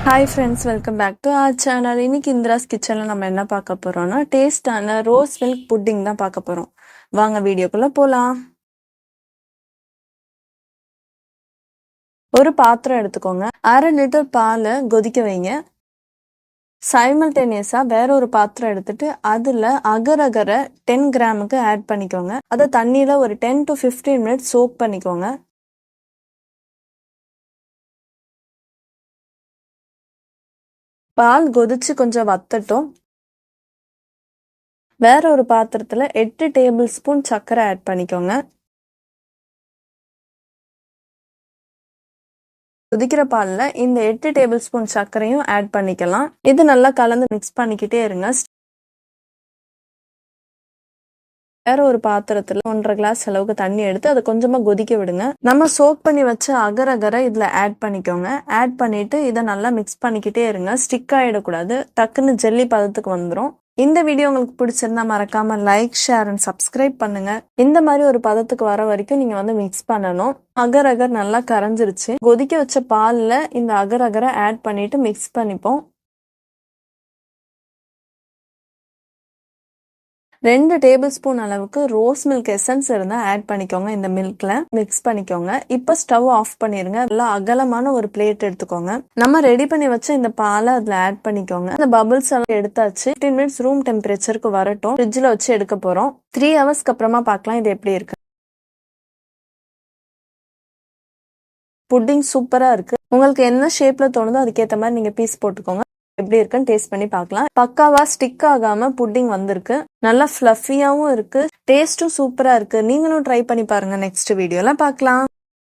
Hi friends, welcome back to our channel. இன்னைக்கு இந்திராஸ் கிச்சனில் நம்ம என்ன பார்க்க போகிறோம்னா டேஸ்டான ரோஸ் மில்க் புட்டிங் தான் பார்க்க போகிறோம். வாங்க வீடியோக்குள்ளே போகலாம். ஒரு பாத்திரம் எடுத்துக்கோங்க. 1/2 லிட்டர் பாலை கொதிக்க வைங்க. சைமல்டேனியஸாக வேற ஒரு பாத்திரம் எடுத்துட்டு அதில் அகரகரை 10 கிராமுக்கு ஆட் பண்ணிக்கோங்க. அதை தண்ணியில் ஒரு 10 to 15 மினிட்ஸ் சோக் பண்ணிக்கோங்க. பால் கொதிச்சு கொஞ்சம் வத்தட்டும். வேற ஒரு பாத்திரத்துல 8 டேபிள் ஸ்பூன் சர்க்கரை ஆட் பண்ணிக்கோங்க. கொதிக்கிற பால்ல இந்த 8 டேபிள் ஸ்பூன் சர்க்கரையும் ஆட் பண்ணிக்கலாம். இது நல்லா கலந்து மிக்ஸ் பண்ணிக்கிட்டே இருங்க. வேற ஒரு பாத்திரத்துல 1.5 கிளாஸ் அளவுக்கு தண்ணி எடுத்து அதை கொஞ்சமா கொதிக்க விடுங்க. நம்ம சோக் பண்ணி வச்ச அகரகரை இதுல ஆட் பண்ணிக்கோங்க. ஆட் பண்ணிட்டு இதை நல்லா மிக்ஸ் பண்ணிக்கிட்டே இருங்க. ஸ்டிக் ஆயிடக்கூடாது, டக்குன்னு ஜெல்லி பதத்துக்கு வந்துடும். இந்த வீடியோ உங்களுக்கு பிடிச்சிருந்தா மறக்காம லைக், ஷேர் அண்ட் சப்ஸ்கிரைப் பண்ணுங்க. இந்த மாதிரி ஒரு பதத்துக்கு வர வரைக்கும் நீங்க மிக்ஸ் பண்ணணும். அகரகர் நல்லா கரைஞ்சிருச்சு. கொதிக்க வச்ச பால்ல இந்த அகரகரை ஆட் பண்ணிட்டு மிக்ஸ் பண்ணிப்போம். 2 டேபிள் ஸ்பூன் அளவுக்கு ரோஸ் மில்க் எசன்ஸ் இருந்தா ஆட் பண்ணிக்கோங்க. இந்த மில்க்ல மிக்ஸ் பண்ணிக்கோங்க. இப்ப ஸ்டவ் ஆஃப் பண்ணிருங்க. நல்லா அகலமான ஒரு பிளேட் எடுத்துக்கோங்க. நம்ம ரெடி பண்ணி வச்ச இந்த பாலை அதுல ஆட் பண்ணிக்கோங்க. இந்த பபிள்ஸ் எல்லாம் எடுத்தாச்சு. 15 மினிட்ஸ் ரூம் டெம்பரேச்சருக்கு வரட்டும். ஃப்ரிட்ஜ்ல வச்சு எடுக்க போறோம். 3 ஹவர்ஸ்க்கு அப்புறமா பார்க்கலாம் இது எப்படி இருக்கு. புட்டிங் சூப்பரா இருக்கு. உங்களுக்கு என்ன ஷேப்ல தோணுதோ அதுக்கேற்ற மாதிரி நீங்க பீஸ் போட்டுக்கோங்க. எப்படி இருக்குன்னு டேஸ்ட் பண்ணி பார்க்கலாம். பக்காவா ஸ்டிக் ஆகாம புட்டிங் வந்திருக்கு. நல்லா ஃப்ளஃபியாவும் இருக்கு. டேஸ்டும் சூப்பரா இருக்கு. நீங்களும் ட்ரை பண்ணி பாருங்க. நெக்ஸ்ட் வீடியோல பார்க்கலாம்.